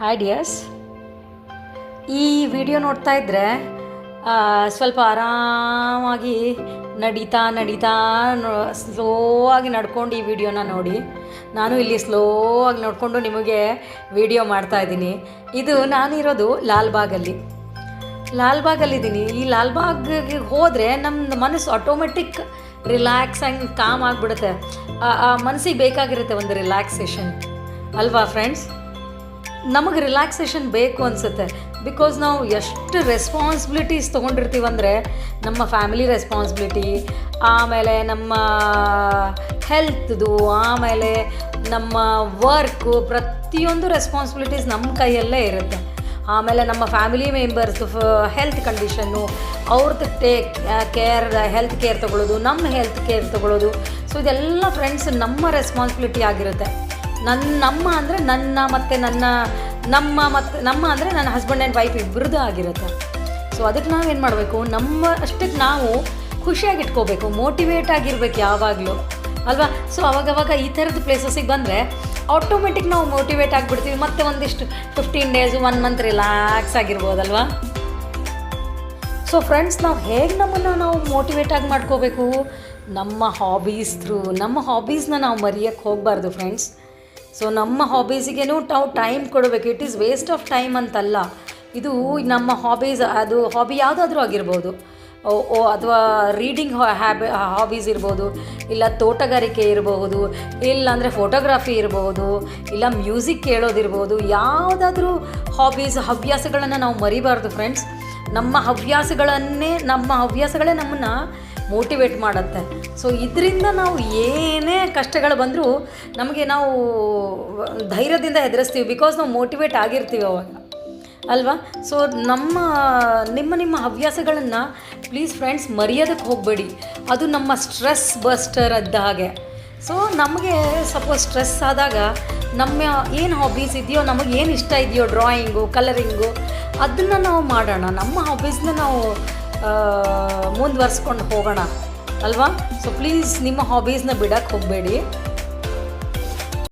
Hi dears, ಈ video ನೋಡ್ತಾ ಇದ್ದರೆ ಸ್ವಲ್ಪ ಆರಾಮಾಗಿ ನಡೀತಾ ಸ್ಲೋ ಆಗಿ ನಡ್ಕೊಂಡು ಈ ವಿಡಿಯೋನ ನೋಡಿ. ನಾನು ಇಲ್ಲಿ ಸ್ಲೋ ಆಗಿ ನೋಡಿಕೊಂಡು ನಿಮಗೆ ವಿಡಿಯೋ ಮಾಡ್ತಾಯಿದ್ದೀನಿ. ಇದು ನಾನಿರೋದು ಲಾಲ್ಬಾಗಲ್ಲಿದ್ದೀನಿ. ಈ ಲಾಲ್ಬಾಗ್ಗೆ ಹೋದರೆ ನಮ್ಮ ಮನಸ್ಸು ಆಟೋಮೆಟಿಕ್ ರಿಲ್ಯಾಕ್ಸ್ ಆಗಿ ಕಾಮ್ ಆಗಿಬಿಡುತ್ತೆ. ಆ ಮನಸ್ಸಿಗೆ ಬೇಕಾಗಿರುತ್ತೆ ಒಂದು ರಿಲ್ಯಾಕ್ಸೇಷನ್ ಅಲ್ವಾ ಫ್ರೆಂಡ್ಸ್? ನಮಗೆ ರಿಲ್ಯಾಕ್ಸೇಷನ್ ಬೇಕು ಅನಿಸುತ್ತೆ. ಬಿಕಾಸ್ ನಾವು ಎಷ್ಟು ರೆಸ್ಪಾನ್ಸಿಬಿಲಿಟೀಸ್ ತೊಗೊಂಡಿರ್ತೀವಂದರೆ, ನಮ್ಮ ಫ್ಯಾಮಿಲಿ ರೆಸ್ಪಾನ್ಸಿಬಿಲಿಟಿ, ಆಮೇಲೆ ನಮ್ಮ ಹೆಲ್ತ್ದು, ಆಮೇಲೆ ನಮ್ಮ ವರ್ಕು, ಪ್ರತಿಯೊಂದು ರೆಸ್ಪಾನ್ಸಿಬಿಲಿಟೀಸ್ ನಮ್ಮ ಕೈಯಲ್ಲೇ ಇರುತ್ತೆ. ಆಮೇಲೆ ನಮ್ಮ ಫ್ಯಾಮಿಲಿ ಮೆಂಬರ್ಸ್ದು ಹೆಲ್ತ್ ಕಂಡೀಷನ್ನು, ಅವ್ರದ್ದು ಹೆಲ್ತ್ ಕೇರ್ ತೊಗೊಳ್ಳೋದು, ನಮ್ಮ ಹೆಲ್ತ್ ಕೇರ್ ತೊಗೊಳ್ಳೋದು. ಸೊ ಇದೆಲ್ಲ ಫ್ರೆಂಡ್ಸ್ ನಮ್ಮ ರೆಸ್ಪಾನ್ಸಿಬಿಲಿಟಿ ಆಗಿರುತ್ತೆ. ನಮ್ಮ ಅಂದರೆ ನಮ್ಮ ಅಂದರೆ ನನ್ನ ಹಸ್ಬೆಂಡ್ ಆ್ಯಂಡ್ ವೈಫ್ ಇಬ್ಬರದ್ದು ಆಗಿರುತ್ತೆ. ಸೊ ಅದಕ್ಕೆ ನಾವೇನು ಮಾಡಬೇಕು, ನಮ್ಮ ಅಷ್ಟಕ್ಕೆ ನಾವು ಖುಷಿಯಾಗಿ ಇಟ್ಕೋಬೇಕು, ಮೋಟಿವೇಟ್ ಆಗಿರ್ಬೇಕು ಯಾವಾಗಲೂ ಅಲ್ವಾ? ಸೊ ಅವಾಗವಾಗ ಈ ಥರದ ಪ್ಲೇಸಸ್ಸಿಗೆ ಬಂದರೆ ಆಟೋಮೆಟಿಕ್ ನಾವು ಮೋಟಿವೇಟ್ ಆಗಿಬಿಡ್ತೀವಿ. ಮತ್ತು ಒಂದಿಷ್ಟು 15 ಡೇಸು 1 ಮಂತ್ ರಿಲ್ಯಾಕ್ಸ್ ಆಗಿರ್ಬೋದಲ್ವಾ? ಸೊ ಫ್ರೆಂಡ್ಸ್, ನಾವು ಹೇಗೆ ನಮ್ಮನ್ನು ನಾವು ಮೋಟಿವೇಟ್ ಆಗಿ ಮಾಡ್ಕೋಬೇಕು? ನಮ್ಮ ಹಾಬೀಸ್ ಥ್ರೂ. ನಮ್ಮ ಹಾಬೀಸ್ನ ನಾವು ಮರೆಯೋಕ್ಕೆ ಹೋಗಬಾರ್ದು ಫ್ರೆಂಡ್ಸ್. ಸೊ ನಮ್ಮ ಹಾಬೀಸಿಗೇನು ನಾವು ಟೈಮ್ ಕೊಡಬೇಕು. It is waste of time ಅಂತಲ್ಲ. ಇದು ನಮ್ಮ ಹಾಬೀಸ್, ಅದು ಹಾಬಿ ಯಾವುದಾದ್ರೂ ಆಗಿರ್ಬೋದು, ಅಥವಾ ರೀಡಿಂಗ್ ಹಾಬೀಸ್ ಇರ್ಬೋದು, ಇಲ್ಲ ತೋಟಗಾರಿಕೆ ಇರಬಹುದು, ಇಲ್ಲಾಂದರೆ ಫೋಟೋಗ್ರಫಿ ಇರ್ಬೋದು, ಇಲ್ಲ ಮ್ಯೂಸಿಕ್ ಕೇಳೋದಿರ್ಬೋದು. ಯಾವುದಾದ್ರೂ ಹವ್ಯಾಸಗಳನ್ನು ನಾವು ಮರಿಬಾರ್ದು ಫ್ರೆಂಡ್ಸ್. ನಮ್ಮ ಹವ್ಯಾಸಗಳೇ ನಮ್ಮನ್ನು ಮೋಟಿವೇಟ್ ಮಾಡುತ್ತೆ. ಸೊ ಇದರಿಂದ ನಾವು ಏನೇ ಕಷ್ಟಗಳು ಬಂದರೂ ನಾವು ಧೈರ್ಯದಿಂದ ಎದುರಿಸ್ತೀವಿ. ಬಿಕಾಸ್ ನಾವು ಮೋಟಿವೇಟ್ ಆಗಿರ್ತೀವಿ ಅವಾಗ ಅಲ್ವಾ? ಸೊ ನಿಮ್ಮ ಹವ್ಯಾಸಗಳನ್ನು ಪ್ಲೀಸ್ ಫ್ರೆಂಡ್ಸ್ ಮರೆಯೋದಕ್ಕೆ ಹೋಗಬೇಡಿ. ಅದು ನಮ್ಮ ಸ್ಟ್ರೆಸ್ ಬಸ್ಟರ್ ಇದ್ದ ಹಾಗೆ. ಸೊ ನಮಗೆ ಸಪೋಸ್ ಸ್ಟ್ರೆಸ್ ಆದಾಗ ನಮ್ಮ ಏನು ಹಾಬೀಸ್ ಇದೆಯೋ, ನಮಗೆ ಏನು ಇಷ್ಟ ಇದೆಯೋ, ಡ್ರಾಯಿಂಗು, ಕಲರಿಂಗು, ಅದನ್ನು ನಾವು ಮಾಡೋಣ. ನಮ್ಮ ಹಾಬೀಸ್ನ ನಾವು ಮುಂದುವರ್ಸ್ಕೊಂಡು ಹೋಗೋಣ ಅಲ್ವಾ? ಸೊ ಪ್ಲೀಸ್ ನಿಮ್ಮ ಹಾಬೀಸ್ನ ಬಿಡೋಕ್ಕೆ ಹೋಗಬೇಡಿ.